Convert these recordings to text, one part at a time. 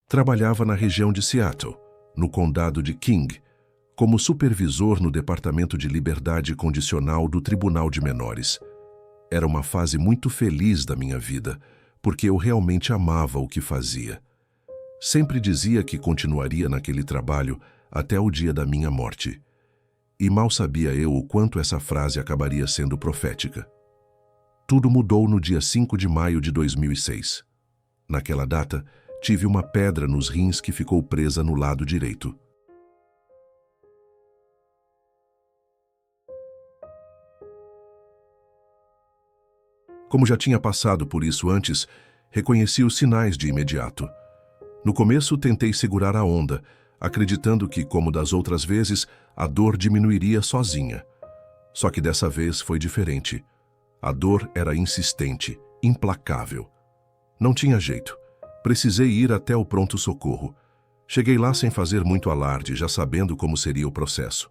Trabalhava na região de Seattle, no condado de King, como supervisor no Departamento de Liberdade Condicional do Tribunal de Menores. Era uma fase muito feliz da minha vida, porque eu realmente amava o que fazia. Sempre dizia que continuaria naquele trabalho até o dia da minha morte. E mal sabia eu o quanto essa frase acabaria sendo profética. Tudo mudou no dia 5 de maio de 2006. Naquela data, tive uma pedra nos rins que ficou presa no lado direito. Como já tinha passado por isso antes, reconheci os sinais de imediato. No começo, tentei segurar a onda, acreditando que, como das outras vezes, a dor diminuiria sozinha. Só que dessa vez foi diferente. A dor era insistente, implacável. Não tinha jeito. Precisei ir até o pronto-socorro. Cheguei lá sem fazer muito alarde, já sabendo como seria o processo.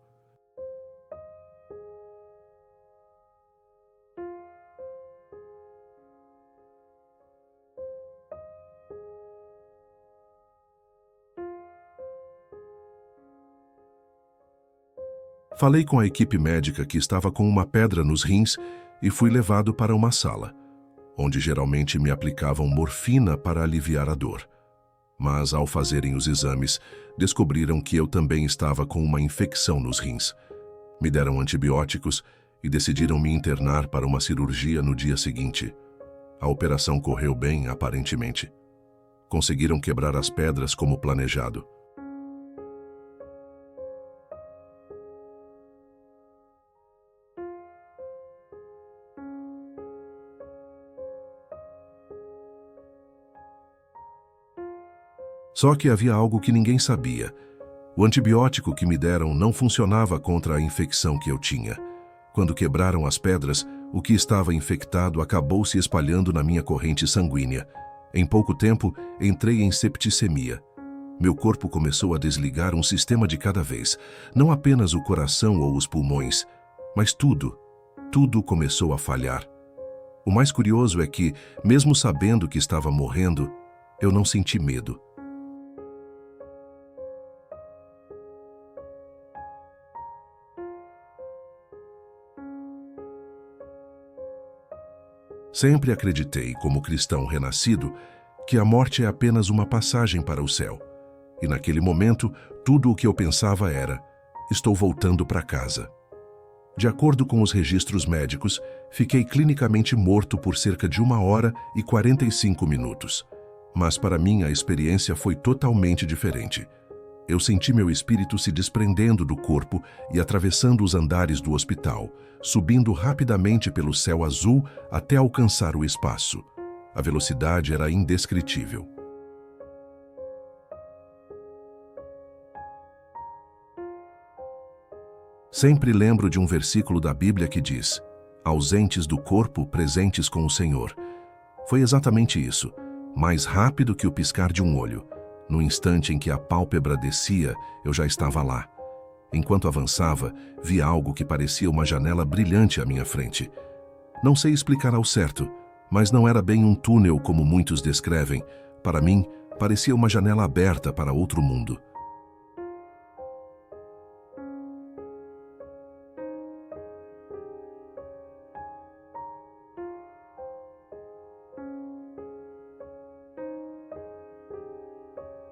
Falei com a equipe médica que estava com uma pedra nos rins e fui levado para uma sala, onde geralmente me aplicavam morfina para aliviar a dor. Mas, ao fazerem os exames, descobriram que eu também estava com uma infecção nos rins. Me deram antibióticos e decidiram me internar para uma cirurgia no dia seguinte. A operação correu bem, aparentemente. Conseguiram quebrar as pedras como planejado. Só que havia algo que ninguém sabia. O antibiótico que me deram não funcionava contra a infecção que eu tinha. Quando quebraram as pedras, o que estava infectado acabou se espalhando na minha corrente sanguínea. Em pouco tempo, entrei em septicemia. Meu corpo começou a desligar um sistema de cada vez, não apenas o coração ou os pulmões, mas tudo começou a falhar. O mais curioso é que, mesmo sabendo que estava morrendo, eu não senti medo. Sempre acreditei, como cristão renascido, que a morte é apenas uma passagem para o céu. E naquele momento, tudo o que eu pensava era: estou voltando para casa. De acordo com os registros médicos, fiquei clinicamente morto por cerca de 1 hora e 45 minutos. Mas para mim a experiência foi totalmente diferente. Eu senti meu espírito se desprendendo do corpo e atravessando os andares do hospital, subindo rapidamente pelo céu azul até alcançar o espaço. A velocidade era indescritível. Sempre lembro de um versículo da Bíblia que diz: ausentes do corpo, presentes com o Senhor. Foi exatamente isso, mais rápido que o piscar de um olho. No instante em que a pálpebra descia, eu já estava lá. Enquanto avançava, vi algo que parecia uma janela brilhante à minha frente. Não sei explicar ao certo, mas não era bem um túnel como muitos descrevem. Para mim, parecia uma janela aberta para outro mundo.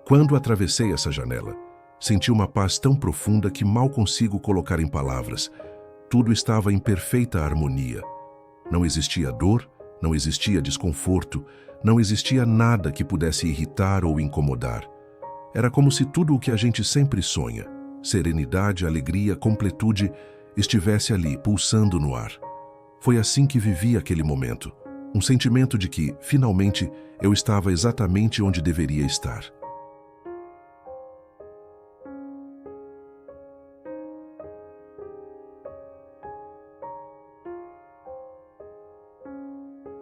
Quando atravessei essa janela, senti uma paz tão profunda que mal consigo colocar em palavras. Tudo estava em perfeita harmonia. Não existia dor, não existia desconforto, não existia nada que pudesse irritar ou incomodar. Era como se tudo o que a gente sempre sonha, serenidade, alegria, completude, estivesse ali, pulsando no ar. Foi assim que vivi aquele momento, um sentimento de que, finalmente, eu estava exatamente onde deveria estar.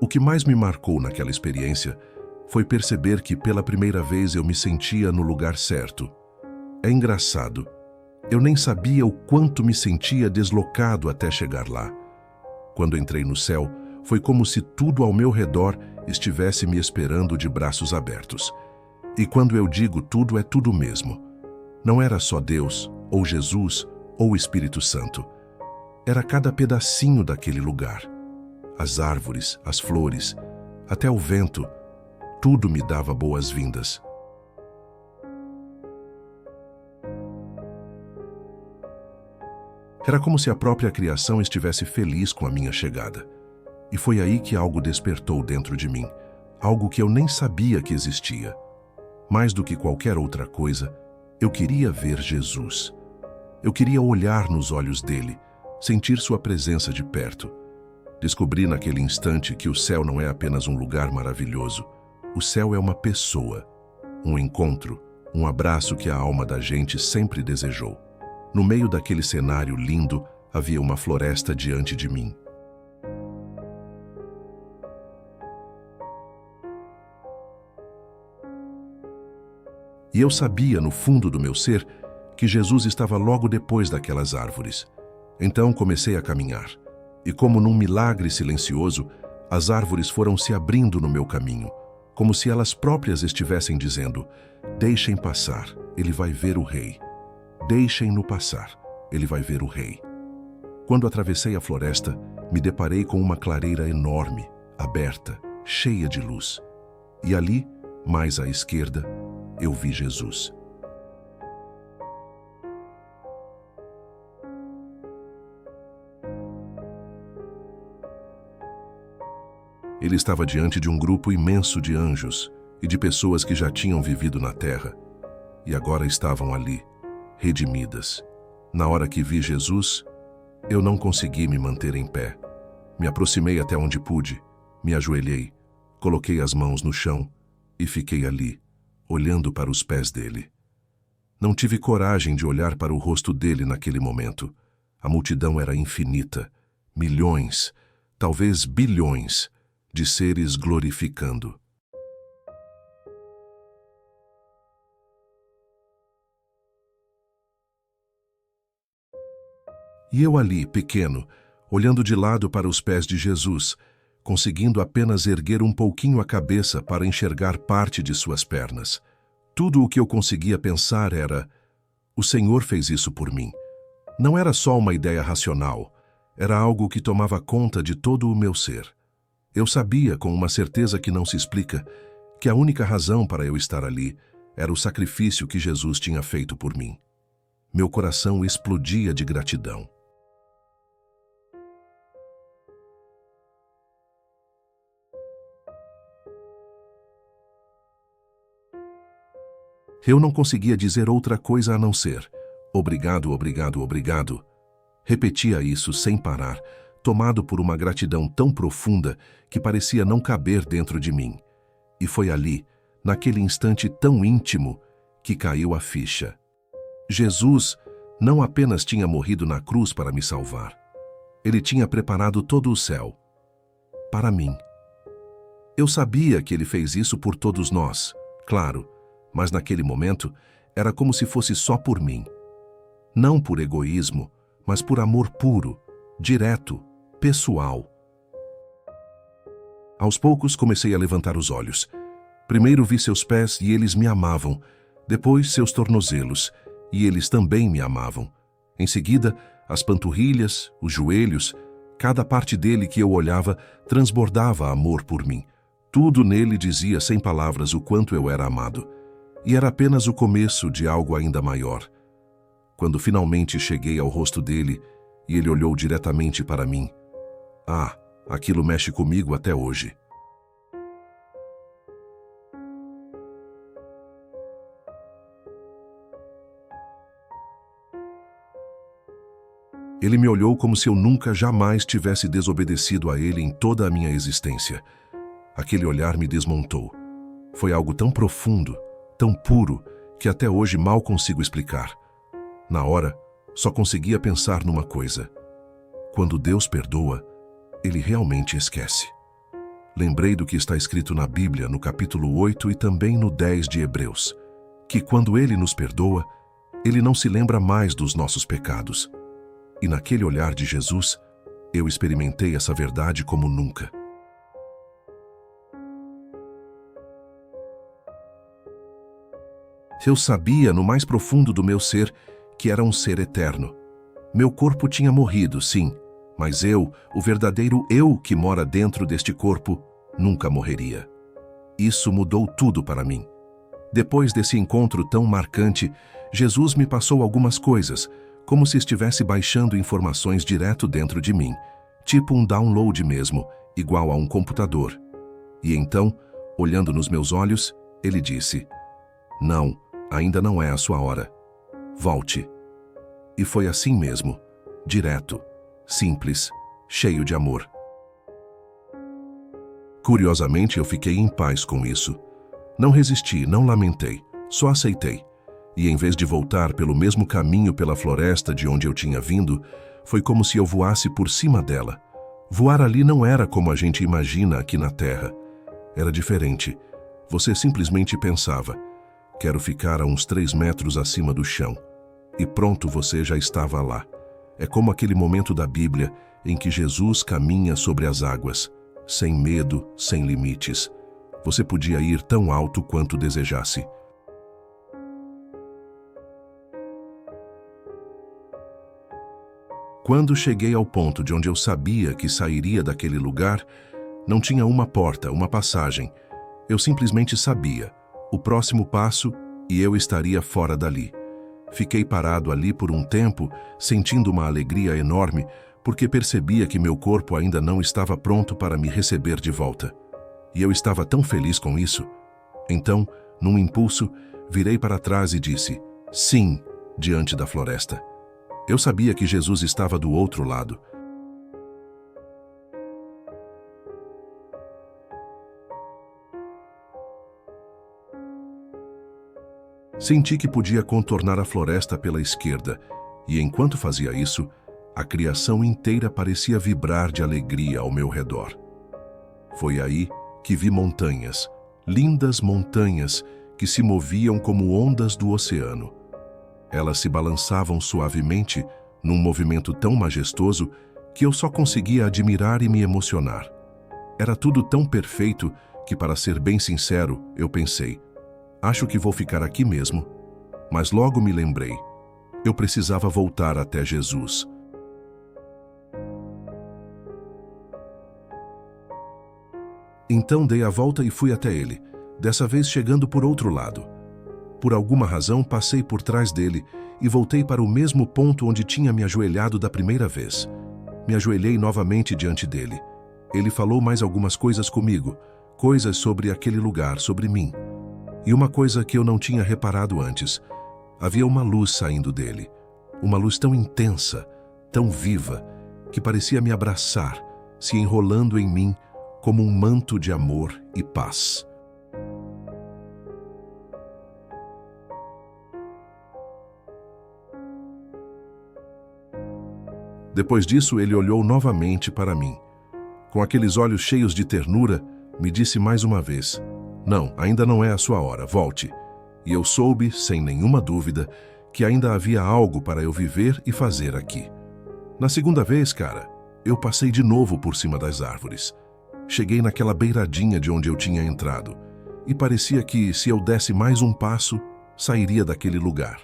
O que mais me marcou naquela experiência foi perceber que pela primeira vez eu me sentia no lugar certo. É engraçado, eu nem sabia o quanto me sentia deslocado até chegar lá. Quando entrei no céu, foi como se tudo ao meu redor estivesse me esperando de braços abertos. E quando eu digo tudo, é tudo mesmo. Não era só Deus, ou Jesus, ou o Espírito Santo. Era cada pedacinho daquele lugar. As árvores, as flores, até o vento, tudo me dava boas-vindas. Era como se a própria criação estivesse feliz com a minha chegada. E foi aí que algo despertou dentro de mim, algo que eu nem sabia que existia. Mais do que qualquer outra coisa, eu queria ver Jesus. Eu queria olhar nos olhos dele, sentir sua presença de perto. Descobri naquele instante que o céu não é apenas um lugar maravilhoso. O céu é uma pessoa, um encontro, um abraço que a alma da gente sempre desejou. No meio daquele cenário lindo, havia uma floresta diante de mim. E eu sabia, no fundo do meu ser, que Jesus estava logo depois daquelas árvores. Então comecei a caminhar. E como num milagre silencioso, as árvores foram se abrindo no meu caminho, como se elas próprias estivessem dizendo: deixem passar, ele vai ver o rei. Deixem-no passar, ele vai ver o rei. Quando atravessei a floresta, me deparei com uma clareira enorme, aberta, cheia de luz. E ali, mais à esquerda, eu vi Jesus. Ele estava diante de um grupo imenso de anjos e de pessoas que já tinham vivido na terra e agora estavam ali, redimidas. Na hora que vi Jesus, eu não consegui me manter em pé. Me aproximei até onde pude, me ajoelhei, coloquei as mãos no chão e fiquei ali, olhando para os pés dele. Não tive coragem de olhar para o rosto dele naquele momento. A multidão era infinita, milhões, talvez bilhões, de seres glorificando. E eu ali, pequeno, olhando de lado para os pés de Jesus, conseguindo apenas erguer um pouquinho a cabeça para enxergar parte de suas pernas. Tudo o que eu conseguia pensar era: o Senhor fez isso por mim. Não era só uma ideia racional, era algo que tomava conta de todo o meu ser. Eu sabia, com uma certeza que não se explica, que a única razão para eu estar ali era o sacrifício que Jesus tinha feito por mim. Meu coração explodia de gratidão. Eu não conseguia dizer outra coisa a não ser: obrigado, obrigado, obrigado. Repetia isso sem parar, tomado por uma gratidão tão profunda que parecia não caber dentro de mim. E foi ali, naquele instante tão íntimo, que caiu a ficha. Jesus não apenas tinha morrido na cruz para me salvar. Ele tinha preparado todo o céu para mim. Eu sabia que ele fez isso por todos nós, claro, mas naquele momento era como se fosse só por mim. Não por egoísmo, mas por amor puro, direto, pessoal. Aos poucos comecei a levantar os olhos. Primeiro vi seus pés e eles me amavam, depois seus tornozelos, e eles também me amavam. Em seguida, as panturrilhas, os joelhos, cada parte dele que eu olhava transbordava amor por mim. Tudo nele dizia sem palavras o quanto eu era amado. E era apenas o começo de algo ainda maior. Quando finalmente cheguei ao rosto dele e ele olhou diretamente para mim, aquilo mexe comigo até hoje. Ele me olhou como se eu nunca jamais tivesse desobedecido a ele em toda a minha existência. Aquele olhar me desmontou. Foi algo tão profundo, tão puro, que até hoje mal consigo explicar. Na hora, só conseguia pensar numa coisa: quando Deus perdoa, Ele realmente esquece. Lembrei do que está escrito na Bíblia, no capítulo 8 e também no 10 de Hebreus, que quando Ele nos perdoa, Ele não se lembra mais dos nossos pecados. E naquele olhar de Jesus, eu experimentei essa verdade como nunca. Eu sabia, no mais profundo do meu ser, que era um ser eterno. Meu corpo tinha morrido, sim, mas eu, o verdadeiro eu que mora dentro deste corpo, nunca morreria. Isso mudou tudo para mim. Depois desse encontro tão marcante, Jesus me passou algumas coisas, como se estivesse baixando informações direto dentro de mim, tipo um download mesmo, igual a um computador. E então, olhando nos meus olhos, ele disse: "Não, ainda não é a sua hora. Volte." E foi assim mesmo, direto, simples, cheio de amor. Curiosamente, eu fiquei em paz com isso. Não resisti, não lamentei, só aceitei. E em vez de voltar pelo mesmo caminho pela floresta de onde eu tinha vindo, foi como se eu voasse por cima dela. Voar ali não era como a gente imagina aqui na Terra. Era diferente. Você simplesmente pensava: quero ficar a uns 3 metros acima do chão. E pronto, você já estava lá. É como aquele momento da Bíblia em que Jesus caminha sobre as águas, sem medo, sem limites. Você podia ir tão alto quanto desejasse. Quando cheguei ao ponto de onde eu sabia que sairia daquele lugar, não tinha uma porta, uma passagem. Eu simplesmente sabia. O próximo passo e eu estaria fora dali. Fiquei parado ali por um tempo, sentindo uma alegria enorme, porque percebia que meu corpo ainda não estava pronto para me receber de volta. E eu estava tão feliz com isso. Então, num impulso, virei para trás e disse "sim" diante da floresta. Eu sabia que Jesus estava do outro lado. Senti que podia contornar a floresta pela esquerda, e enquanto fazia isso, a criação inteira parecia vibrar de alegria ao meu redor. Foi aí que vi montanhas, lindas montanhas, que se moviam como ondas do oceano. Elas se balançavam suavemente, num movimento tão majestoso que eu só conseguia admirar e me emocionar. Era tudo tão perfeito que, para ser bem sincero, eu pensei: acho que vou ficar aqui mesmo. Mas logo me lembrei. Eu precisava voltar até Jesus. Então dei a volta e fui até ele, dessa vez chegando por outro lado. Por alguma razão, passei por trás dele e voltei para o mesmo ponto onde tinha me ajoelhado da primeira vez. Me ajoelhei novamente diante dele. Ele falou mais algumas coisas comigo, coisas sobre aquele lugar, sobre mim. E uma coisa que eu não tinha reparado antes: havia uma luz saindo dele. Uma luz tão intensa, tão viva, que parecia me abraçar, se enrolando em mim como um manto de amor e paz. Depois disso, ele olhou novamente para mim. Com aqueles olhos cheios de ternura, me disse mais uma vez: "Não, ainda não é a sua hora, volte." E eu soube, sem nenhuma dúvida, que ainda havia algo para eu viver e fazer aqui. Na segunda vez, cara, eu passei de novo por cima das árvores. Cheguei naquela beiradinha de onde eu tinha entrado, e parecia que, se eu desse mais um passo, sairia daquele lugar.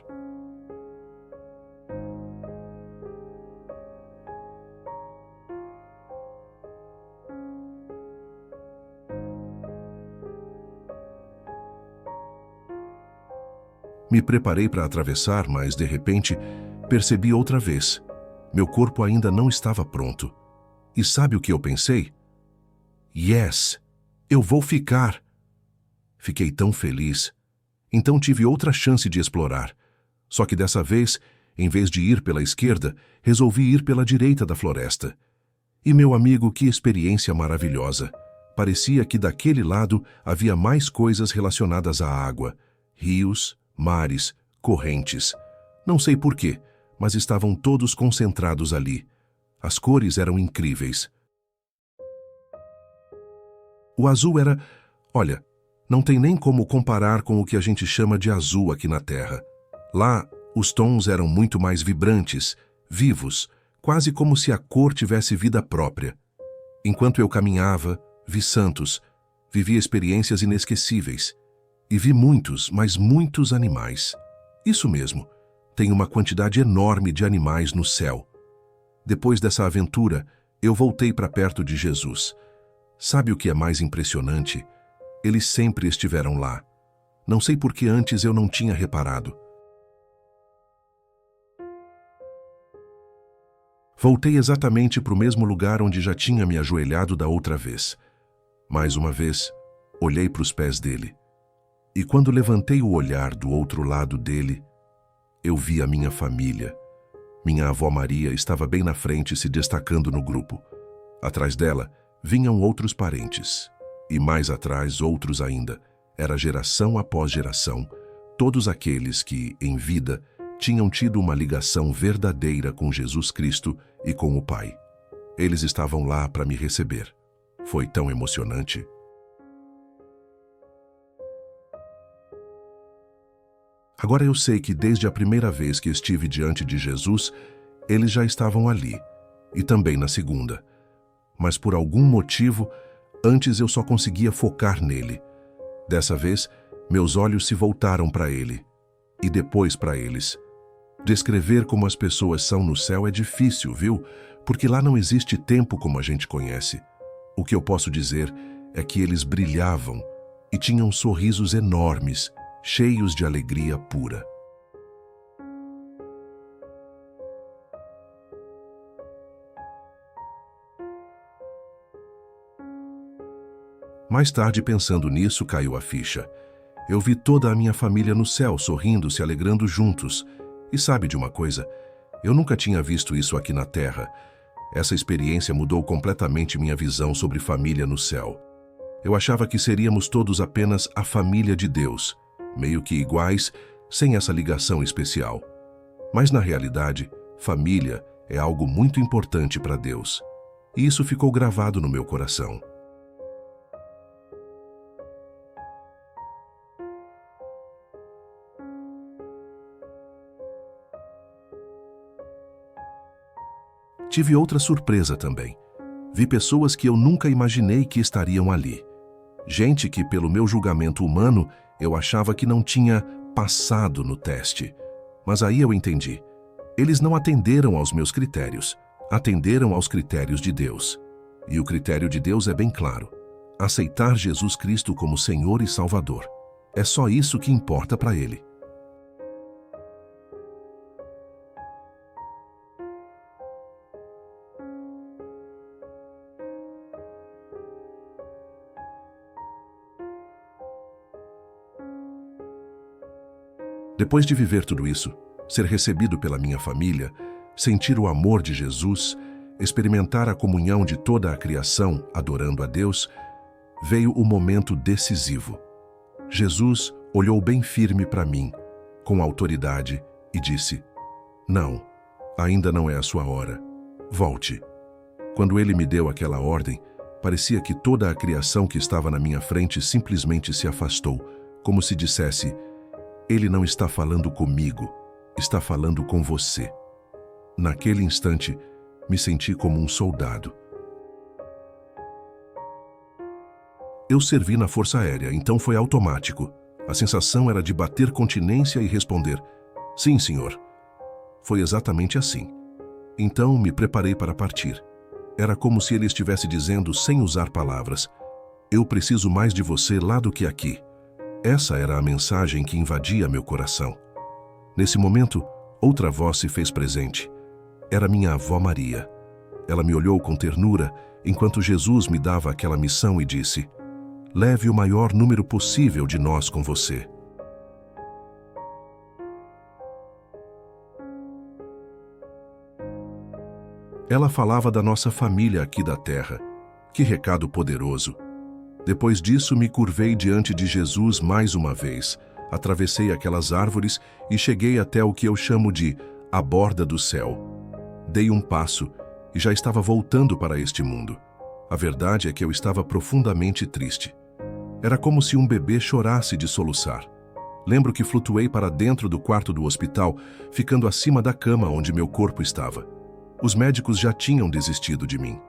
Me preparei para atravessar, mas, de repente, percebi outra vez. Meu corpo ainda não estava pronto. E sabe o que eu pensei? Yes! Eu vou ficar! Fiquei tão feliz. Então tive outra chance de explorar. Só que dessa vez, em vez de ir pela esquerda, resolvi ir pela direita da floresta. E, meu amigo, que experiência maravilhosa! Parecia que daquele lado havia mais coisas relacionadas à água. Rios, mares, correntes. Não sei porquê, mas estavam todos concentrados ali. As cores eram incríveis. O azul era... Olha, não tem nem como comparar com o que a gente chama de azul aqui na Terra. Lá, os tons eram muito mais vibrantes, vivos, quase como se a cor tivesse vida própria. Enquanto eu caminhava, vi santos, vivi experiências inesquecíveis. e vi muitos, mas muitos animais. Isso mesmo, tem uma quantidade enorme de animais no céu. Depois dessa aventura, eu voltei para perto de Jesus. Sabe o que é mais impressionante? Eles sempre estiveram lá. Não sei por que antes eu não tinha reparado. Voltei exatamente para o mesmo lugar onde já tinha me ajoelhado da outra vez. Mais uma vez, olhei para os pés dele. E quando levantei o olhar do outro lado dele, eu vi a minha família. Minha avó Maria estava bem na frente, se destacando no grupo. Atrás dela, vinham outros parentes. E mais atrás, outros ainda. Era geração após geração, todos aqueles que, em vida, tinham tido uma ligação verdadeira com Jesus Cristo e com o Pai. Eles estavam lá para me receber. Foi tão emocionante. Agora eu sei que desde a primeira vez que estive diante de Jesus, eles já estavam ali, e também na segunda. Mas por algum motivo, antes eu só conseguia focar nele. Dessa vez, meus olhos se voltaram para ele, e depois para eles. Descrever como as pessoas são no céu é difícil, viu? Porque lá não existe tempo como a gente conhece. O que eu posso dizer é que eles brilhavam e tinham sorrisos enormes, cheios de alegria pura. Mais tarde, pensando nisso, caiu a ficha. Eu vi toda a minha família no céu, sorrindo, se alegrando juntos. E sabe de uma coisa? Eu nunca tinha visto isso aqui na Terra. Essa experiência mudou completamente minha visão sobre família no céu. Eu achava que seríamos todos apenas a família de Deus, meio que iguais, sem essa ligação especial. Mas na realidade, família é algo muito importante para Deus. E isso ficou gravado no meu coração. Tive outra surpresa também. Vi pessoas que eu nunca imaginei que estariam ali. Gente que, pelo meu julgamento humano, eu achava que não tinha passado no teste. Mas aí eu entendi. Eles não atenderam aos meus critérios, atenderam aos critérios de Deus. E o critério de Deus é bem claro: aceitar Jesus Cristo como Senhor e Salvador. É só isso que importa para Ele. Depois de viver tudo isso, ser recebido pela minha família, sentir o amor de Jesus, experimentar a comunhão de toda a criação adorando a Deus, veio o momento decisivo. Jesus olhou bem firme para mim, com autoridade, e disse: "Não, ainda não é a sua hora. Volte." Quando ele me deu aquela ordem, parecia que toda a criação que estava na minha frente simplesmente se afastou, como se dissesse: "Ele não está falando comigo, está falando com você." Naquele instante, me senti como um soldado. Eu servi na Força Aérea, então foi automático. A sensação era de bater continência e responder: "Sim, senhor." Foi exatamente assim. Então me preparei para partir. Era como se ele estivesse dizendo, sem usar palavras: "Eu preciso mais de você lá do que aqui." Essa era a mensagem que invadia meu coração. Nesse momento, outra voz se fez presente. Era minha avó Maria. Ela me olhou com ternura enquanto Jesus me dava aquela missão e disse: "Leve o maior número possível de nós com você." Ela falava da nossa família aqui da terra. Que recado poderoso! Depois disso, me curvei diante de Jesus mais uma vez, atravessei aquelas árvores e cheguei até o que eu chamo de a borda do céu. Dei um passo e já estava voltando para este mundo. A verdade é que eu estava profundamente triste. Era como se um bebê chorasse de soluçar. Lembro que flutuei para dentro do quarto do hospital, ficando acima da cama onde meu corpo estava. Os médicos já tinham desistido de mim.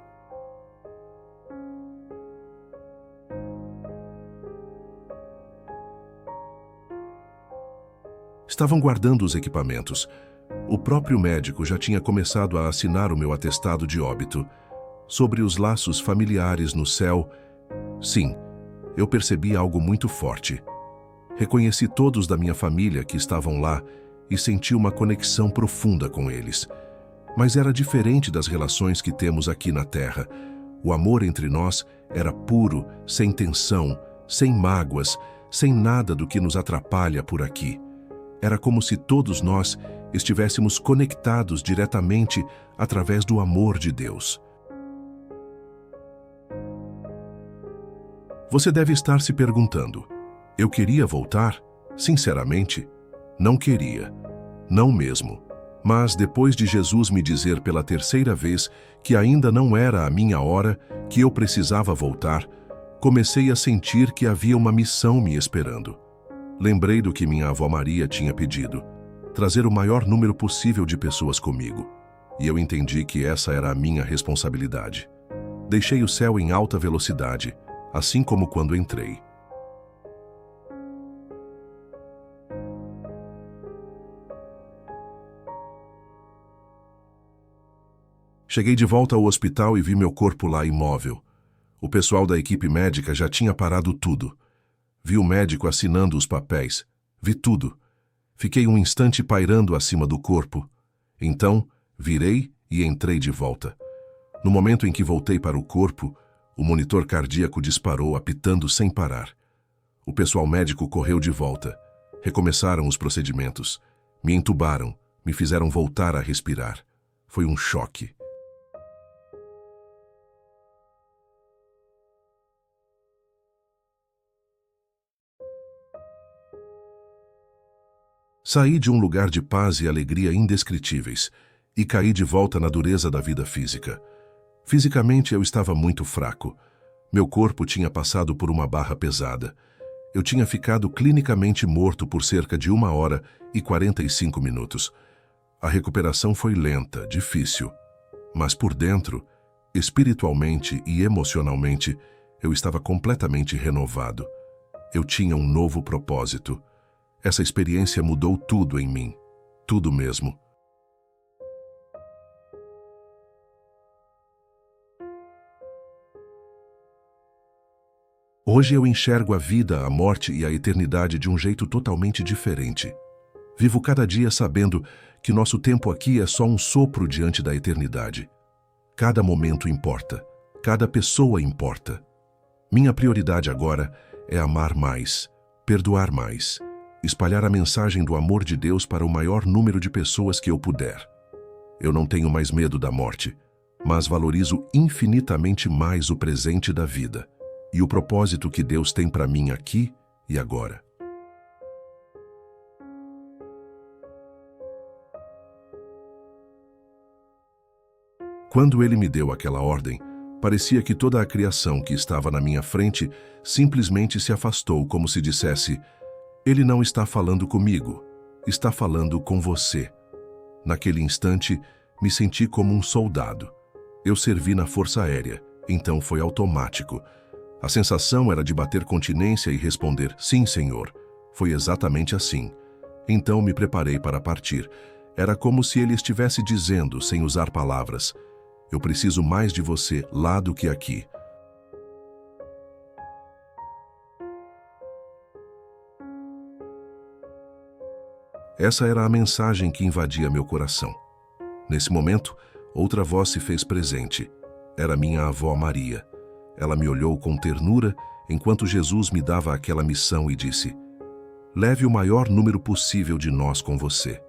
Estavam guardando os equipamentos. O próprio médico já tinha começado a assinar o meu atestado de óbito. Sobre os laços familiares no céu, sim, eu percebi algo muito forte. Reconheci todos da minha família que estavam lá e senti uma conexão profunda com eles. Mas era diferente das relações que temos aqui na Terra. O amor entre nós era puro, sem tensão, sem mágoas, sem nada do que nos atrapalha por aqui. Era como se todos nós estivéssemos conectados diretamente através do amor de Deus. Você deve estar se perguntando: eu queria voltar? Sinceramente, não queria. Não mesmo. Mas depois de Jesus me dizer pela terceira vez que ainda não era a minha hora, que eu precisava voltar, comecei a sentir que havia uma missão me esperando. Lembrei do que minha avó Maria tinha pedido: trazer o maior número possível de pessoas comigo. E eu entendi que essa era a minha responsabilidade. Deixei o céu em alta velocidade, assim como quando entrei. Cheguei de volta ao hospital e vi meu corpo lá imóvel. O pessoal da equipe médica já tinha parado tudo. Vi o médico assinando os papéis. Vi tudo. Fiquei um instante pairando acima do corpo. Então, virei e entrei de volta. No momento em que voltei para o corpo, o monitor cardíaco disparou, apitando sem parar. O pessoal médico correu de volta. Recomeçaram os procedimentos. Me entubaram, me fizeram voltar a respirar. Foi um choque. Saí de um lugar de paz e alegria indescritíveis e caí de volta na dureza da vida física. Fisicamente eu estava muito fraco. Meu corpo tinha passado por uma barra pesada. Eu tinha ficado clinicamente morto por cerca de 1 hora e 45 minutos. A recuperação foi lenta, difícil. Mas por dentro, espiritualmente e emocionalmente, eu estava completamente renovado. Eu tinha um novo propósito. Essa experiência mudou tudo em mim. Tudo mesmo. Hoje eu enxergo a vida, a morte e a eternidade de um jeito totalmente diferente. Vivo cada dia sabendo que nosso tempo aqui é só um sopro diante da eternidade. Cada momento importa. Cada pessoa importa. Minha prioridade agora é amar mais, perdoar mais, espalhar a mensagem do amor de Deus para o maior número de pessoas que eu puder. Eu não tenho mais medo da morte, mas valorizo infinitamente mais o presente da vida e o propósito que Deus tem para mim aqui e agora. Quando Ele me deu aquela ordem, parecia que toda a criação que estava na minha frente simplesmente se afastou, como se dissesse: Ele não está falando comigo, está falando com você. Naquele instante, me senti como um soldado. Eu servi na Força Aérea, então foi automático. A sensação era de bater continência e responder: sim, Senhor. Foi exatamente assim. Então me preparei para partir. Era como se Ele estivesse dizendo, sem usar palavras: eu preciso mais de você lá do que aqui. Essa era a mensagem que invadia meu coração. Nesse momento, outra voz se fez presente. Era minha avó Maria. Ela me olhou com ternura enquanto Jesus me dava aquela missão e disse: leve o maior número possível de nós com você.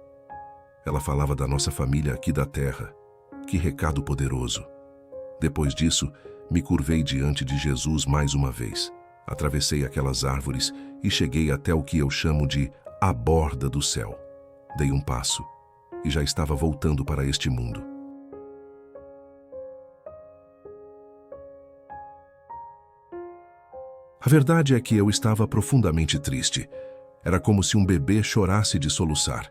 Ela falava da nossa família aqui da terra. Que recado poderoso! Depois disso, me curvei diante de Jesus mais uma vez. Atravessei aquelas árvores e cheguei até o que eu chamo de a borda do céu. Dei um passo e já estava voltando para este mundo. A verdade é que eu estava profundamente triste. Era como se um bebê chorasse de soluçar.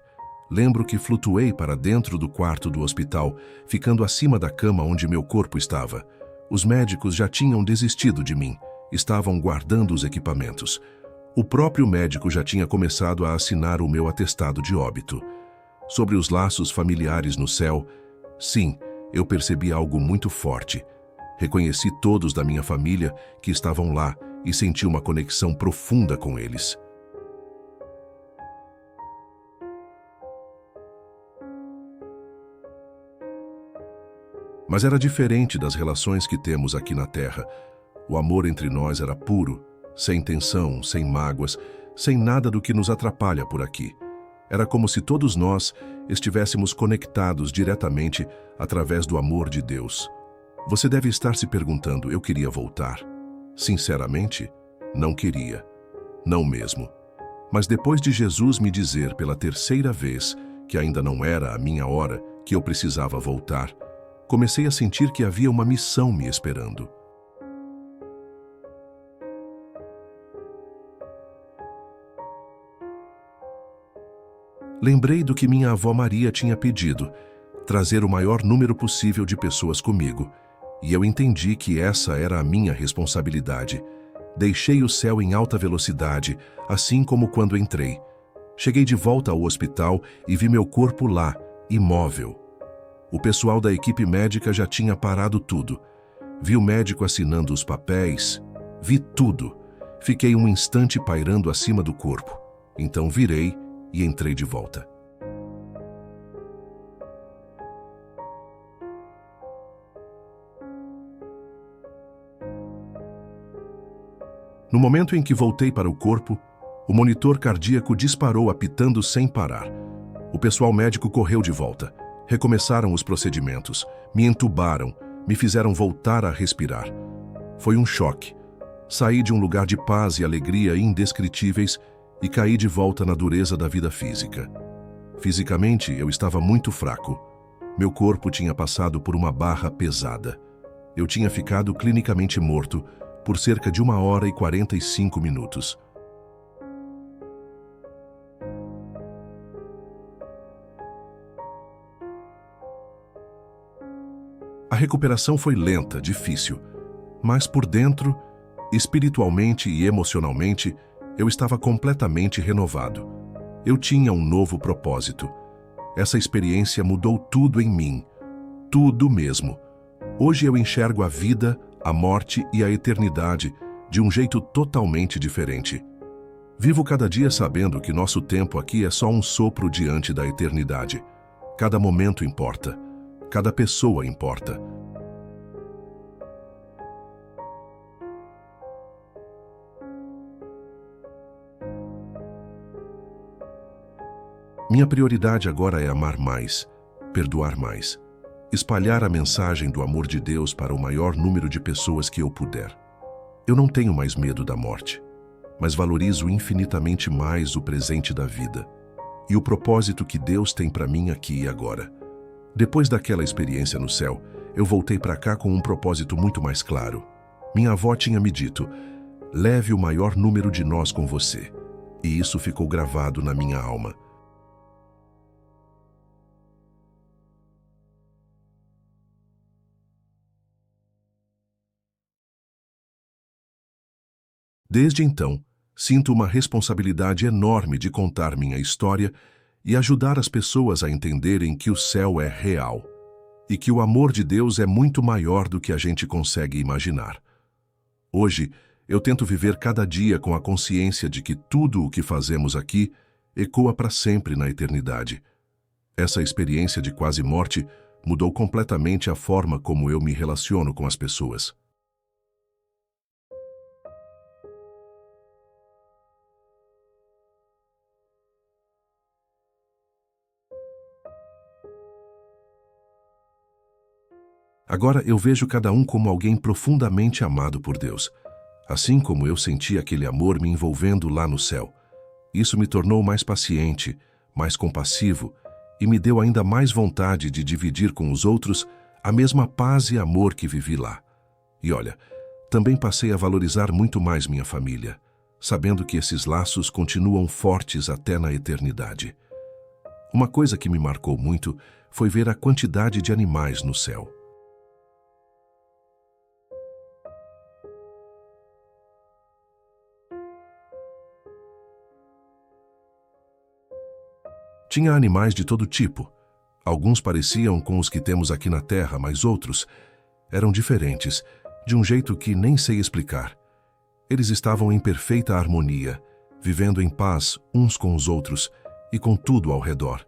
Lembro que flutuei para dentro do quarto do hospital, ficando acima da cama onde meu corpo estava. Os médicos já tinham desistido de mim. Estavam guardando os equipamentos. O próprio médico já tinha começado a assinar o meu atestado de óbito. Sobre os laços familiares no céu, sim, eu percebi algo muito forte. Reconheci todos da minha família que estavam lá e senti uma conexão profunda com eles. Mas era diferente das relações que temos aqui na Terra. O amor entre nós era puro, sem tensão, sem mágoas, sem nada do que nos atrapalha por aqui. Era como se todos nós estivéssemos conectados diretamente através do amor de Deus. Você deve estar se perguntando, eu queria voltar? Sinceramente, não queria. Não mesmo. Mas depois de Jesus me dizer pela terceira vez que ainda não era a minha hora, que eu precisava voltar, comecei a sentir que havia uma missão me esperando. Lembrei do que minha avó Maria tinha pedido, trazer o maior número possível de pessoas comigo, e eu entendi que essa era a minha responsabilidade. Deixei o céu em alta velocidade, assim como quando entrei. Cheguei de volta ao hospital e vi meu corpo lá, imóvel. O pessoal da equipe médica já tinha parado tudo. Vi o médico assinando os papéis. Vi tudo. Fiquei um instante pairando acima do corpo. Então virei e entrei de volta. No momento em que voltei para o corpo, o monitor cardíaco disparou apitando sem parar. O pessoal médico correu de volta. Recomeçaram os procedimentos, me entubaram, me fizeram voltar a respirar. Foi um choque. Saí de um lugar de paz e alegria indescritíveis e caí de volta na dureza da vida física. Fisicamente, eu estava muito fraco. Meu corpo tinha passado por uma barra pesada. Eu tinha ficado clinicamente morto por cerca de 1 hora e 45 minutos. A recuperação foi lenta, difícil, mas por dentro, espiritualmente e emocionalmente, eu estava completamente renovado. Eu tinha um novo propósito. Essa experiência mudou tudo em mim. Tudo mesmo. Hoje eu enxergo a vida, a morte e a eternidade de um jeito totalmente diferente. Vivo cada dia sabendo que nosso tempo aqui é só um sopro diante da eternidade. Cada momento importa. Cada pessoa importa. Minha prioridade agora é amar mais, perdoar mais, espalhar a mensagem do amor de Deus para o maior número de pessoas que eu puder. Eu não tenho mais medo da morte, mas valorizo infinitamente mais o presente da vida e o propósito que Deus tem para mim aqui e agora. Depois daquela experiência no céu, eu voltei para cá com um propósito muito mais claro. Minha avó tinha me dito, leve o maior número de nós com você. E isso ficou gravado na minha alma. Desde então, sinto uma responsabilidade enorme de contar minha história e ajudar as pessoas a entenderem que o céu é real e que o amor de Deus é muito maior do que a gente consegue imaginar. Hoje, eu tento viver cada dia com a consciência de que tudo o que fazemos aqui ecoa para sempre na eternidade. Essa experiência de quase morte mudou completamente a forma como eu me relaciono com as pessoas. Agora eu vejo cada um como alguém profundamente amado por Deus, assim como eu senti aquele amor me envolvendo lá no céu. Isso me tornou mais paciente, mais compassivo e me deu ainda mais vontade de dividir com os outros a mesma paz e amor que vivi lá. E olha, também passei a valorizar muito mais minha família, sabendo que esses laços continuam fortes até na eternidade. Uma coisa que me marcou muito foi ver a quantidade de animais no céu. Tinha animais de todo tipo. Alguns pareciam com os que temos aqui na Terra, mas outros eram diferentes, de um jeito que nem sei explicar. Eles estavam em perfeita harmonia, vivendo em paz uns com os outros e com tudo ao redor.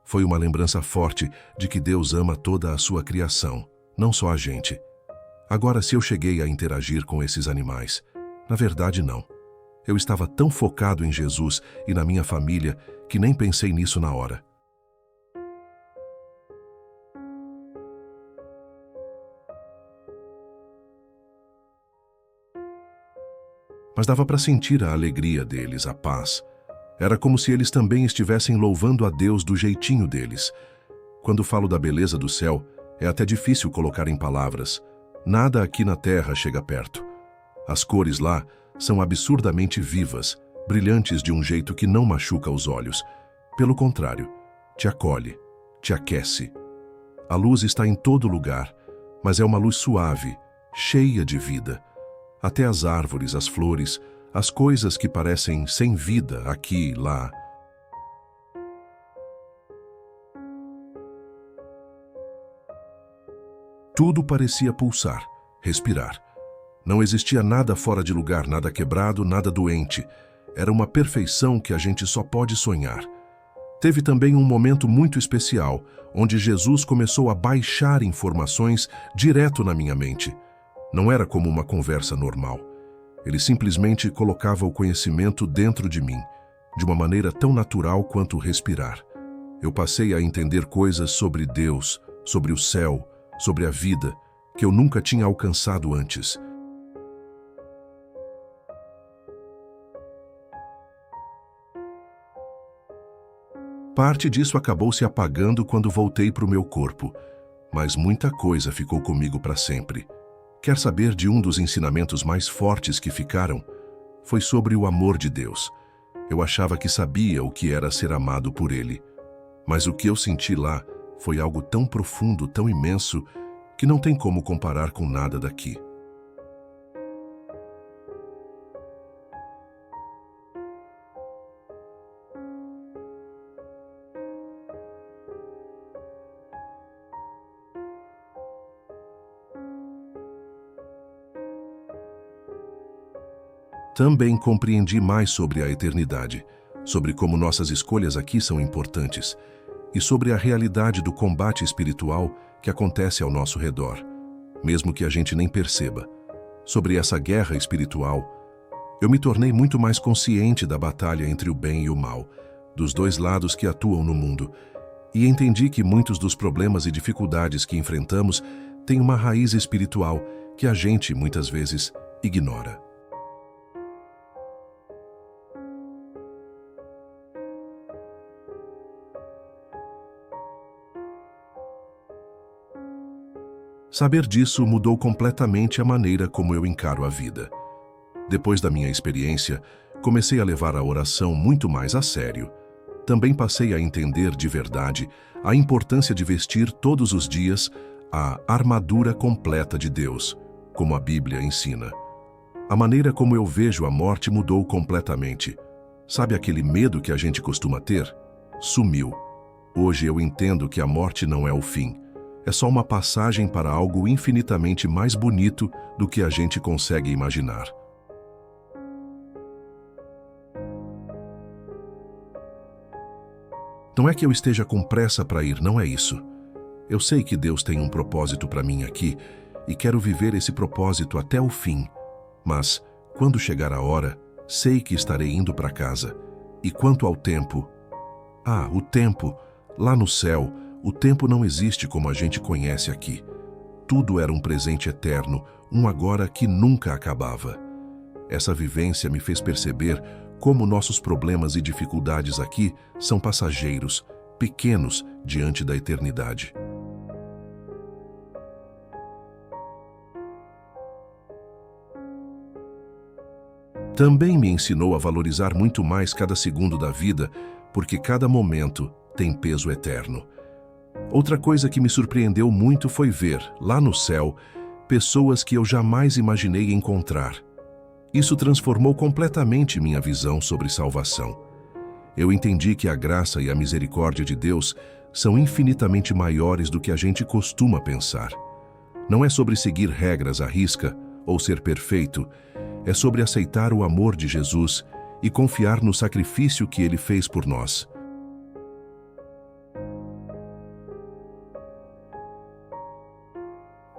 Foi uma lembrança forte de que Deus ama toda a sua criação, não só a gente. Agora, se eu cheguei a interagir com esses animais, na verdade não. Eu estava tão focado em Jesus e na minha família que nem pensei nisso na hora. Mas dava para sentir a alegria deles, a paz. Era como se eles também estivessem louvando a Deus do jeitinho deles. Quando falo da beleza do céu, é até difícil colocar em palavras. Nada aqui na terra chega perto. As cores lá são absurdamente vivas, brilhantes de um jeito que não machuca os olhos. Pelo contrário, te acolhe, te aquece. A luz está em todo lugar, mas é uma luz suave, cheia de vida. Até as árvores, as flores, as coisas que parecem sem vida aqui e lá. Tudo parecia pulsar, respirar. Não existia nada fora de lugar, nada quebrado, nada doente. Era uma perfeição que a gente só pode sonhar. Teve também um momento muito especial, onde Jesus começou a baixar informações direto na minha mente. Não era como uma conversa normal. Ele simplesmente colocava o conhecimento dentro de mim, de uma maneira tão natural quanto respirar. Eu passei a entender coisas sobre Deus, sobre o céu, sobre a vida, que eu nunca tinha alcançado antes. Parte disso acabou se apagando quando voltei para o meu corpo, mas muita coisa ficou comigo para sempre. Quer saber de um dos ensinamentos mais fortes que ficaram? Foi sobre o amor de Deus. Eu achava que sabia o que era ser amado por Ele. Mas o que eu senti lá foi algo tão profundo, tão imenso, que não tem como comparar com nada daqui. Também compreendi mais sobre a eternidade, sobre como nossas escolhas aqui são importantes e sobre a realidade do combate espiritual que acontece ao nosso redor, mesmo que a gente nem perceba. Sobre essa guerra espiritual, eu me tornei muito mais consciente da batalha entre o bem e o mal, dos dois lados que atuam no mundo, e entendi que muitos dos problemas e dificuldades que enfrentamos têm uma raiz espiritual que a gente, muitas vezes, ignora. Saber disso mudou completamente a maneira como eu encaro a vida. Depois da minha experiência, comecei a levar a oração muito mais a sério. Também passei a entender de verdade a importância de vestir todos os dias a armadura completa de Deus, como a Bíblia ensina. A maneira como eu vejo a morte mudou completamente. Sabe aquele medo que a gente costuma ter? Sumiu. Hoje eu entendo que a morte não é o fim. É só uma passagem para algo infinitamente mais bonito do que a gente consegue imaginar. Não é que eu esteja com pressa para ir, não é isso. Eu sei que Deus tem um propósito para mim aqui e quero viver esse propósito até o fim. Mas, quando chegar a hora, sei que estarei indo para casa. E quanto ao tempo? O tempo, lá no céu, o tempo não existe como a gente conhece aqui. Tudo era um presente eterno, um agora que nunca acabava. Essa vivência me fez perceber como nossos problemas e dificuldades aqui são passageiros, pequenos diante da eternidade. Também me ensinou a valorizar muito mais cada segundo da vida, porque cada momento tem peso eterno. Outra coisa que me surpreendeu muito foi ver, lá no céu, pessoas que eu jamais imaginei encontrar. Isso transformou completamente minha visão sobre salvação. Eu entendi que a graça e a misericórdia de Deus são infinitamente maiores do que a gente costuma pensar. Não é sobre seguir regras à risca ou ser perfeito, é sobre aceitar o amor de Jesus e confiar no sacrifício que ele fez por nós.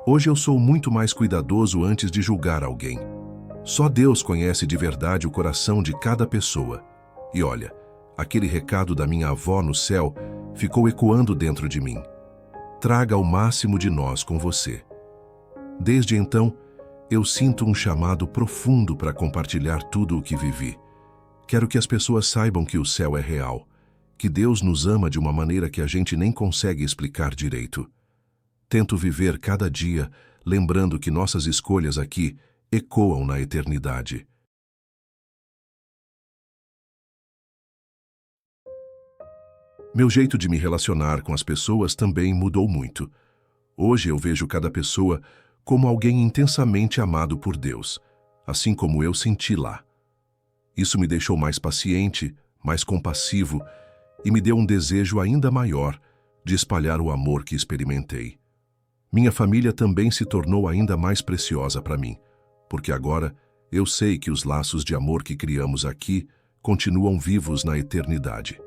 Hoje eu sou muito mais cuidadoso antes de julgar alguém. Só Deus conhece de verdade o coração de cada pessoa. E olha, aquele recado da minha avó no céu ficou ecoando dentro de mim. Traga o máximo de nós com você. Desde então, eu sinto um chamado profundo para compartilhar tudo o que vivi. Quero que as pessoas saibam que o céu é real, que Deus nos ama de uma maneira que a gente nem consegue explicar direito. Tento viver cada dia, lembrando que nossas escolhas aqui ecoam na eternidade. Meu jeito de me relacionar com as pessoas também mudou muito. Hoje eu vejo cada pessoa como alguém intensamente amado por Deus, assim como eu senti lá. Isso me deixou mais paciente, mais compassivo e me deu um desejo ainda maior de espalhar o amor que experimentei. Minha família também se tornou ainda mais preciosa para mim, porque agora eu sei que os laços de amor que criamos aqui continuam vivos na eternidade.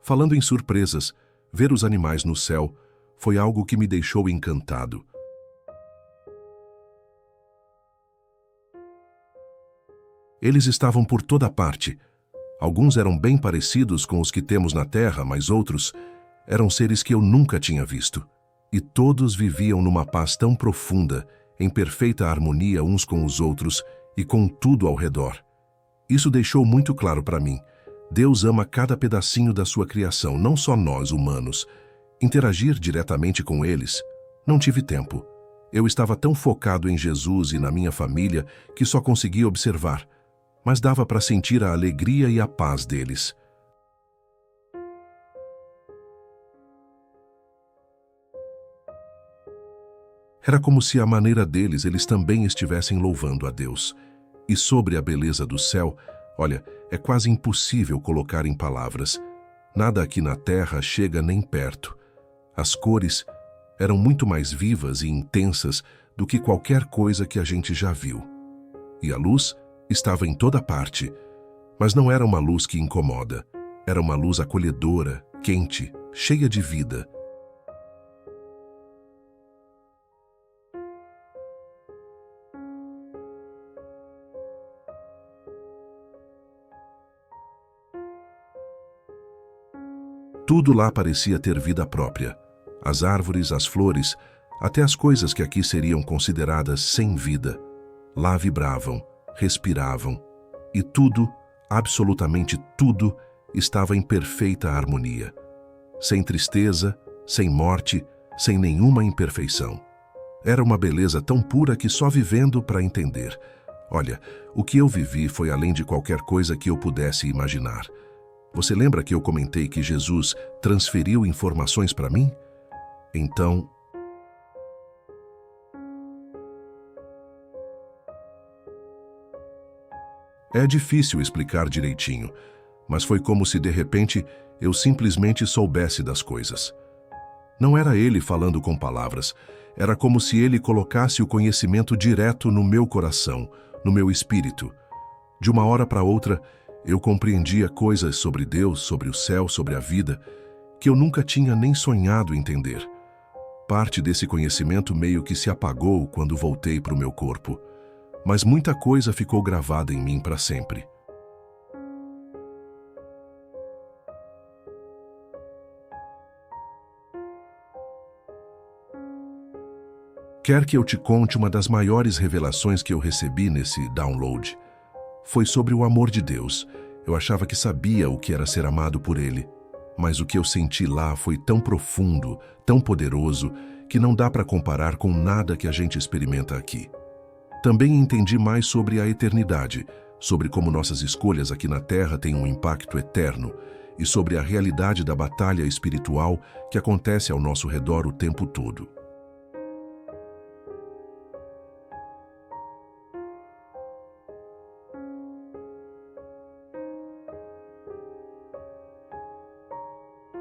Falando em surpresas, ver os animais no céu foi algo que me deixou encantado. Eles estavam por toda parte. Alguns eram bem parecidos com os que temos na Terra, mas outros eram seres que eu nunca tinha visto. E todos viviam numa paz tão profunda, em perfeita harmonia uns com os outros e com tudo ao redor. Isso deixou muito claro para mim. Deus ama cada pedacinho da sua criação, não só nós, humanos. Interagir diretamente com eles, não tive tempo. Eu estava tão focado em Jesus e na minha família que só conseguia observar, mas dava para sentir a alegria e a paz deles. Era como se à maneira deles eles também estivessem louvando a Deus. E sobre a beleza do céu, olha, é quase impossível colocar em palavras. Nada aqui na Terra chega nem perto. As cores eram muito mais vivas e intensas do que qualquer coisa que a gente já viu. E a luz estava em toda parte, mas não era uma luz que incomoda. Era uma luz acolhedora, quente, cheia de vida. Tudo lá parecia ter vida própria. As árvores, as flores, até as coisas que aqui seriam consideradas sem vida. Lá vibravam, respiravam, e tudo, absolutamente tudo, estava em perfeita harmonia. Sem tristeza, sem morte, sem nenhuma imperfeição. Era uma beleza tão pura que só vivendo para entender. Olha, o que eu vivi foi além de qualquer coisa que eu pudesse imaginar. Você lembra que eu comentei que Jesus transferiu informações para mim? Então, é difícil explicar direitinho, mas foi como se de repente eu simplesmente soubesse das coisas. Não era ele falando com palavras, era como se ele colocasse o conhecimento direto no meu coração, no meu espírito. De uma hora para outra, eu compreendia coisas sobre Deus, sobre o céu, sobre a vida, que eu nunca tinha nem sonhado entender. Parte desse conhecimento meio que se apagou quando voltei para o meu corpo, mas muita coisa ficou gravada em mim para sempre. Quer que eu te conte uma das maiores revelações que eu recebi nesse download? Foi sobre o amor de Deus. Eu achava que sabia o que era ser amado por Ele, mas o que eu senti lá foi tão profundo, tão poderoso, que não dá para comparar com nada que a gente experimenta aqui. Também entendi mais sobre a eternidade, sobre como nossas escolhas aqui na Terra têm um impacto eterno e sobre a realidade da batalha espiritual que acontece ao nosso redor o tempo todo.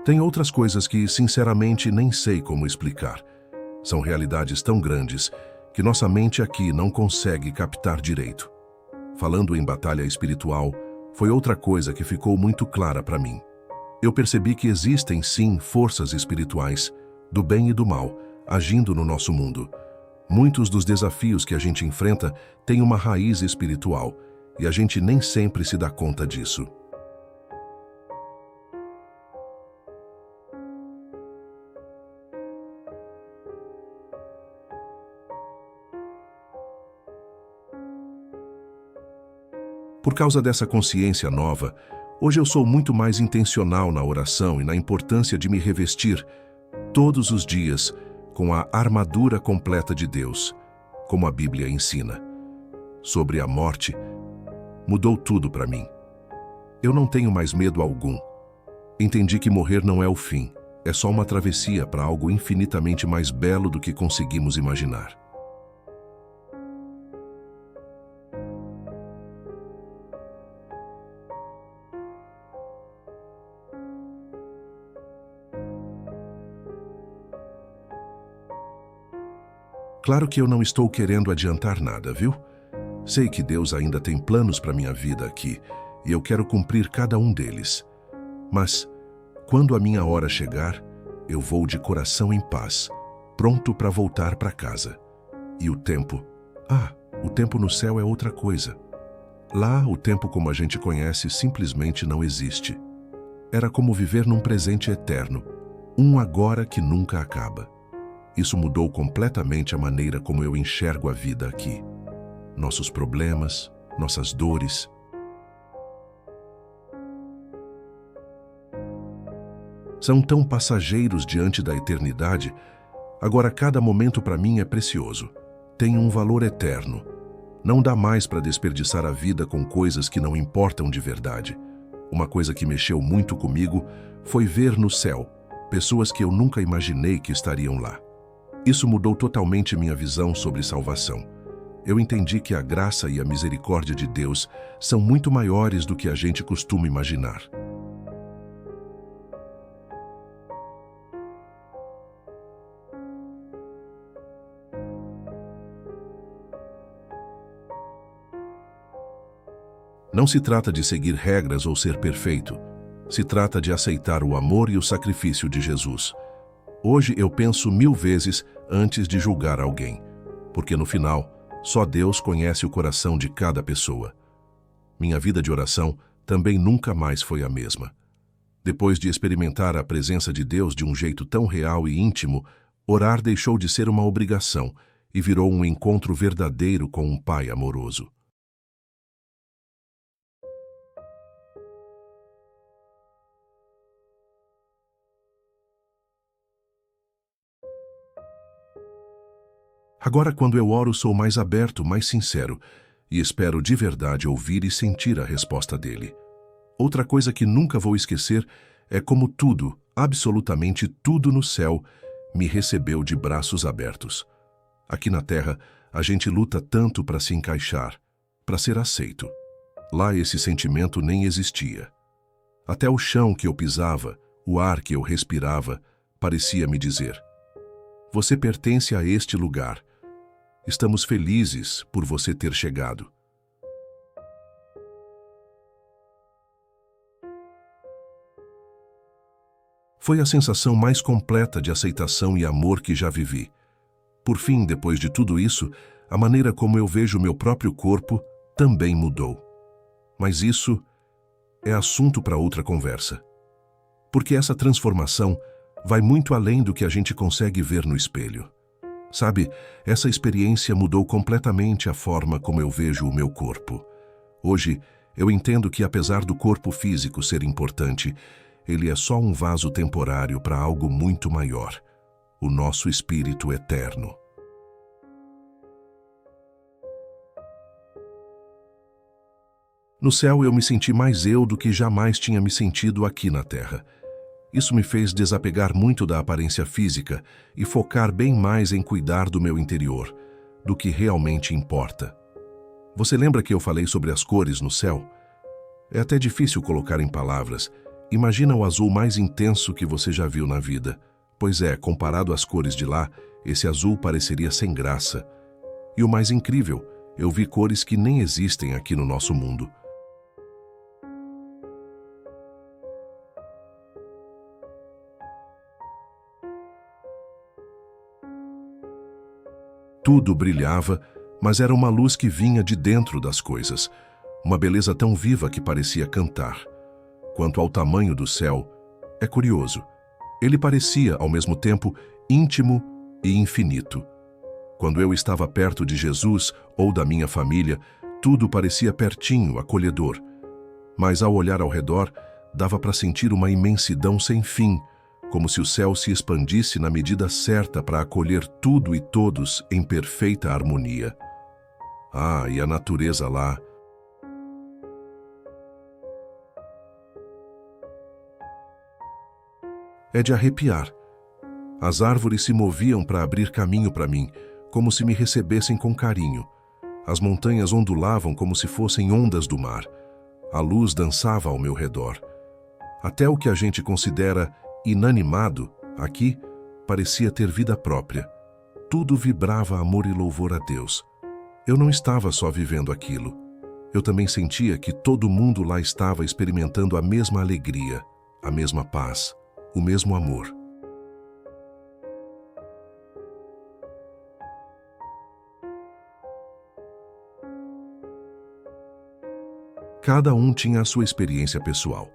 Tem outras coisas que, sinceramente, nem sei como explicar. São realidades tão grandes que nossa mente aqui não consegue captar direito. Falando em batalha espiritual, foi outra coisa que ficou muito clara para mim. Eu percebi que existem, sim, forças espirituais, do bem e do mal, agindo no nosso mundo. Muitos dos desafios que a gente enfrenta têm uma raiz espiritual, e a gente nem sempre se dá conta disso. Por causa dessa consciência nova, hoje eu sou muito mais intencional na oração e na importância de me revestir, todos os dias, com a armadura completa de Deus, como a Bíblia ensina. Sobre a morte, mudou tudo para mim. Eu não tenho mais medo algum. Entendi que morrer não é o fim, é só uma travessia para algo infinitamente mais belo do que conseguimos imaginar. Claro que eu não estou querendo adiantar nada, viu? Sei que Deus ainda tem planos para minha vida aqui e eu quero cumprir cada um deles. Mas, quando a minha hora chegar, eu vou de coração em paz, pronto para voltar para casa. E o tempo? O tempo no céu é outra coisa. Lá, o tempo como a gente conhece simplesmente não existe. Era como viver num presente eterno, um agora que nunca acaba. Isso mudou completamente a maneira como eu enxergo a vida aqui. Nossos problemas, nossas dores. São tão passageiros diante da eternidade. Agora cada momento para mim é precioso. Tem um valor eterno. Não dá mais para desperdiçar a vida com coisas que não importam de verdade. Uma coisa que mexeu muito comigo foi ver no céu pessoas que eu nunca imaginei que estariam lá. Isso mudou totalmente minha visão sobre salvação. Eu entendi que a graça e a misericórdia de Deus são muito maiores do que a gente costuma imaginar. Não se trata de seguir regras ou ser perfeito. Se trata de aceitar o amor e o sacrifício de Jesus. Hoje eu penso 1000 vezes antes de julgar alguém, porque no final, só Deus conhece o coração de cada pessoa. Minha vida de oração também nunca mais foi a mesma. Depois de experimentar a presença de Deus de um jeito tão real e íntimo, orar deixou de ser uma obrigação e virou um encontro verdadeiro com um Pai amoroso. Agora, quando eu oro, sou mais aberto, mais sincero, e espero de verdade ouvir e sentir a resposta dele. Outra coisa que nunca vou esquecer é como tudo, absolutamente tudo no céu, me recebeu de braços abertos. Aqui na Terra, a gente luta tanto para se encaixar, para ser aceito. Lá esse sentimento nem existia. Até o chão que eu pisava, o ar que eu respirava, parecia me dizer: você pertence a este lugar. Estamos felizes por você ter chegado. Foi a sensação mais completa de aceitação e amor que já vivi. Por fim, depois de tudo isso, a maneira como eu vejo meu próprio corpo também mudou. Mas isso é assunto para outra conversa. Porque essa transformação vai muito além do que a gente consegue ver no espelho. Sabe, essa experiência mudou completamente a forma como eu vejo o meu corpo. Hoje, eu entendo que apesar do corpo físico ser importante, ele é só um vaso temporário para algo muito maior, o nosso espírito eterno. No céu eu me senti mais eu do que jamais tinha me sentido aqui na Terra. Isso me fez desapegar muito da aparência física e focar bem mais em cuidar do meu interior, do que realmente importa. Você lembra que eu falei sobre as cores no céu? É até difícil colocar em palavras. Imagina o azul mais intenso que você já viu na vida. Pois é, comparado às cores de lá, esse azul pareceria sem graça. E o mais incrível, eu vi cores que nem existem aqui no nosso mundo. Tudo brilhava, mas era uma luz que vinha de dentro das coisas, uma beleza tão viva que parecia cantar. Quanto ao tamanho do céu, é curioso. Ele parecia, ao mesmo tempo, íntimo e infinito. Quando eu estava perto de Jesus ou da minha família, tudo parecia pertinho, acolhedor. Mas ao olhar ao redor, dava para sentir uma imensidão sem fim, como se o céu se expandisse na medida certa para acolher tudo e todos em perfeita harmonia. Ah, e a natureza lá! É de arrepiar. As árvores se moviam para abrir caminho para mim, como se me recebessem com carinho. As montanhas ondulavam como se fossem ondas do mar. A luz dançava ao meu redor. Até o que a gente considera inanimado, aqui, parecia ter vida própria. Tudo vibrava amor e louvor a Deus. Eu não estava só vivendo aquilo. Eu também sentia que todo mundo lá estava experimentando a mesma alegria, a mesma paz, o mesmo amor. Cada um tinha a sua experiência pessoal,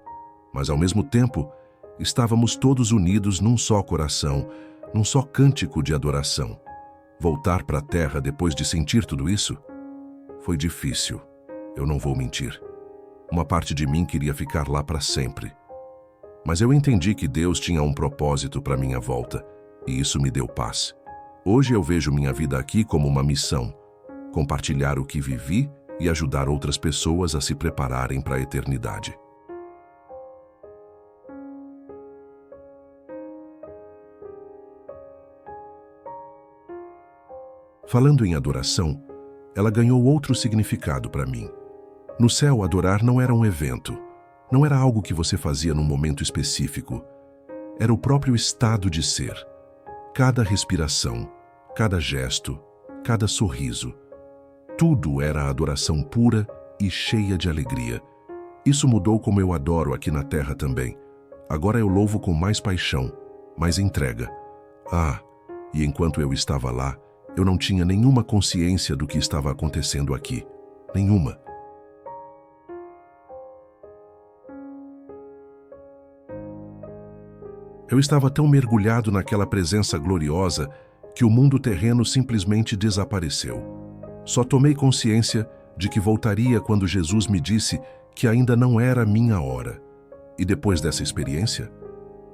mas ao mesmo tempo, estávamos todos unidos num só coração, num só cântico de adoração. Voltar para a terra depois de sentir tudo isso? Foi difícil, eu não vou mentir. Uma parte de mim queria ficar lá para sempre. Mas eu entendi que Deus tinha um propósito para minha volta, e isso me deu paz. Hoje eu vejo minha vida aqui como uma missão, compartilhar o que vivi e ajudar outras pessoas a se prepararem para a eternidade. Falando em adoração, ela ganhou outro significado para mim. No céu, adorar não era um evento, não era algo que você fazia num momento específico. Era o próprio estado de ser. Cada respiração, cada gesto, cada sorriso. Tudo era adoração pura e cheia de alegria. Isso mudou como eu adoro aqui na terra também. Agora eu louvo com mais paixão, mais entrega. Ah, e enquanto eu estava lá, eu não tinha nenhuma consciência do que estava acontecendo aqui. Nenhuma. Eu estava tão mergulhado naquela presença gloriosa que o mundo terreno simplesmente desapareceu. Só tomei consciência de que voltaria quando Jesus me disse que ainda não era minha hora. E depois dessa experiência,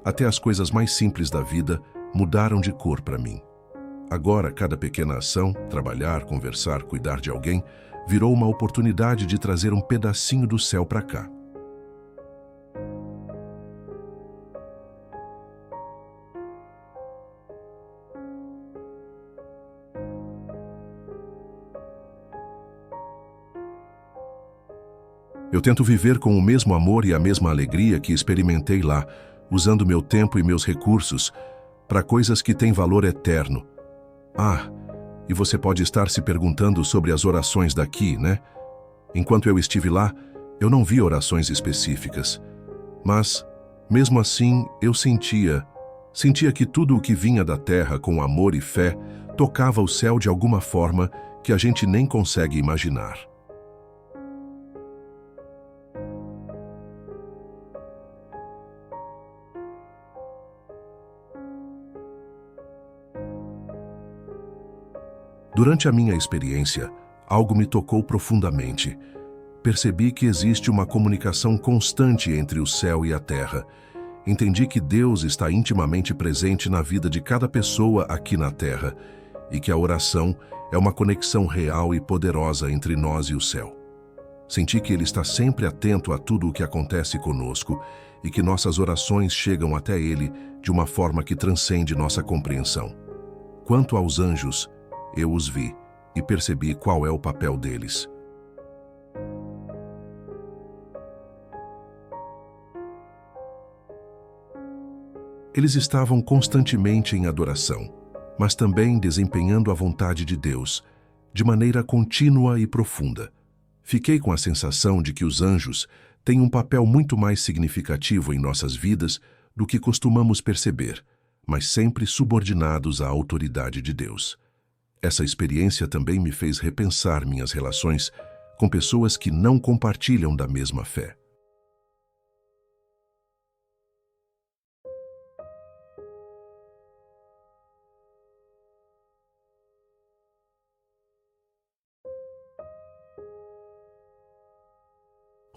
até as coisas mais simples da vida mudaram de cor para mim. Agora, cada pequena ação, trabalhar, conversar, cuidar de alguém, virou uma oportunidade de trazer um pedacinho do céu para cá. Eu tento viver com o mesmo amor e a mesma alegria que experimentei lá, usando meu tempo e meus recursos para coisas que têm valor eterno. Ah, e você pode estar se perguntando sobre as orações daqui, né? Enquanto eu estive lá, eu não vi orações específicas. Mas, mesmo assim, eu sentia que tudo o que vinha da terra com amor e fé tocava o céu de alguma forma que a gente nem consegue imaginar. Durante a minha experiência, algo me tocou profundamente. Percebi que existe uma comunicação constante entre o céu e a terra. Entendi que Deus está intimamente presente na vida de cada pessoa aqui na terra e que a oração é uma conexão real e poderosa entre nós e o céu. Senti que Ele está sempre atento a tudo o que acontece conosco e que nossas orações chegam até Ele de uma forma que transcende nossa compreensão. Quanto aos anjos, eu os vi e percebi qual é o papel deles. Eles estavam constantemente em adoração, mas também desempenhando a vontade de Deus, de maneira contínua e profunda. Fiquei com a sensação de que os anjos têm um papel muito mais significativo em nossas vidas do que costumamos perceber, mas sempre subordinados à autoridade de Deus. Essa experiência também me fez repensar minhas relações com pessoas que não compartilham da mesma fé.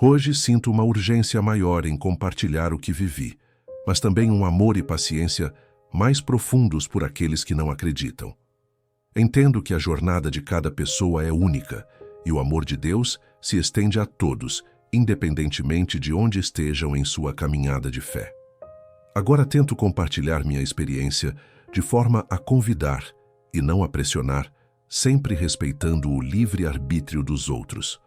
Hoje sinto uma urgência maior em compartilhar o que vivi, mas também um amor e paciência mais profundos por aqueles que não acreditam. Entendo que a jornada de cada pessoa é única e o amor de Deus se estende a todos, independentemente de onde estejam em sua caminhada de fé. Agora tento compartilhar minha experiência de forma a convidar e não a pressionar, sempre respeitando o livre-arbítrio dos outros.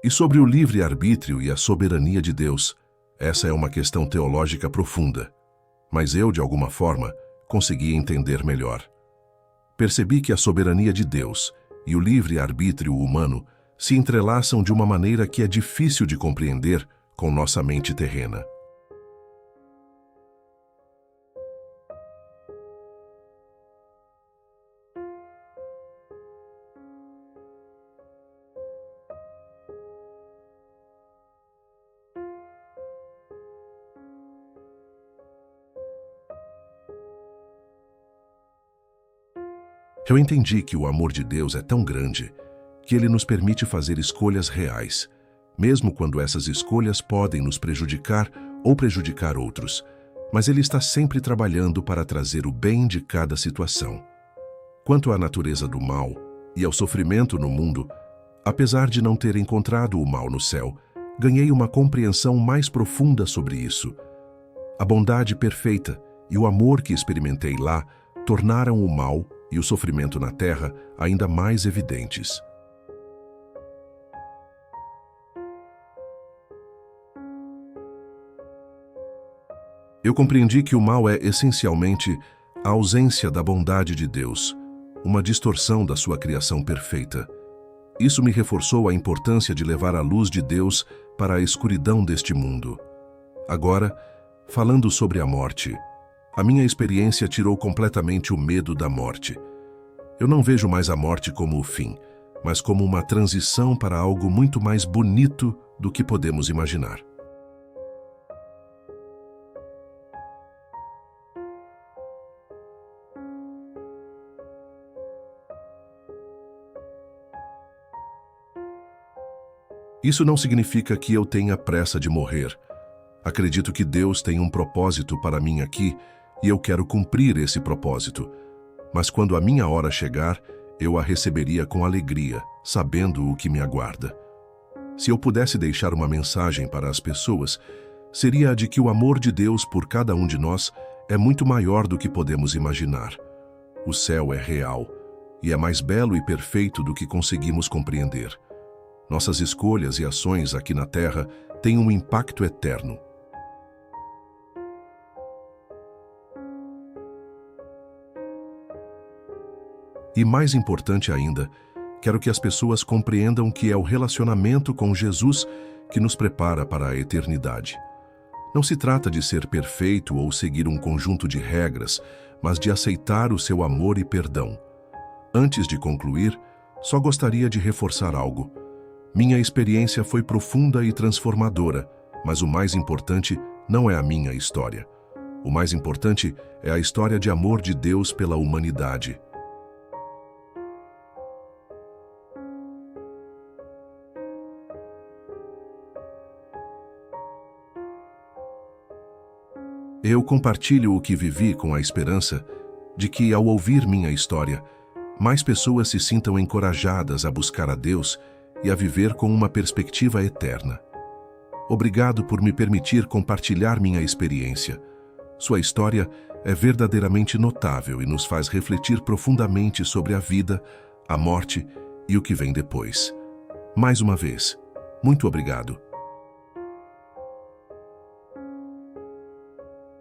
E sobre o livre-arbítrio e a soberania de Deus, essa é uma questão teológica profunda, mas eu, de alguma forma, consegui entender melhor. Percebi que a soberania de Deus e o livre-arbítrio humano se entrelaçam de uma maneira que é difícil de compreender com nossa mente terrena. Eu entendi que o amor de Deus é tão grande que Ele nos permite fazer escolhas reais, mesmo quando essas escolhas podem nos prejudicar ou prejudicar outros, mas Ele está sempre trabalhando para trazer o bem de cada situação. Quanto à natureza do mal e ao sofrimento no mundo, apesar de não ter encontrado o mal no céu, ganhei uma compreensão mais profunda sobre isso. A bondade perfeita e o amor que experimentei lá tornaram o mal e o sofrimento na terra ainda mais evidentes. Eu compreendi que o mal é essencialmente a ausência da bondade de Deus, uma distorção da sua criação perfeita. Isso me reforçou a importância de levar a luz de Deus para a escuridão deste mundo. Agora, falando sobre a morte, a minha experiência tirou completamente o medo da morte. Eu não vejo mais a morte como o fim, mas como uma transição para algo muito mais bonito do que podemos imaginar. Isso não significa que eu tenha pressa de morrer. Acredito que Deus tem um propósito para mim aqui e eu quero cumprir esse propósito. Mas quando a minha hora chegar, eu a receberia com alegria, sabendo o que me aguarda. Se eu pudesse deixar uma mensagem para as pessoas, seria a de que o amor de Deus por cada um de nós é muito maior do que podemos imaginar. O céu é real e é mais belo e perfeito do que conseguimos compreender. Nossas escolhas e ações aqui na Terra têm um impacto eterno. E mais importante ainda, quero que as pessoas compreendam que é o relacionamento com Jesus que nos prepara para a eternidade. Não se trata de ser perfeito ou seguir um conjunto de regras, mas de aceitar o seu amor e perdão. Antes de concluir, só gostaria de reforçar algo. Minha experiência foi profunda e transformadora, mas o mais importante não é a minha história. O mais importante é a história de amor de Deus pela humanidade. Eu compartilho o que vivi com a esperança de que, ao ouvir minha história, mais pessoas se sintam encorajadas a buscar a Deus e a viver com uma perspectiva eterna. Obrigado por me permitir compartilhar minha experiência. Sua história é verdadeiramente notável e nos faz refletir profundamente sobre a vida, a morte e o que vem depois. Mais uma vez, muito obrigado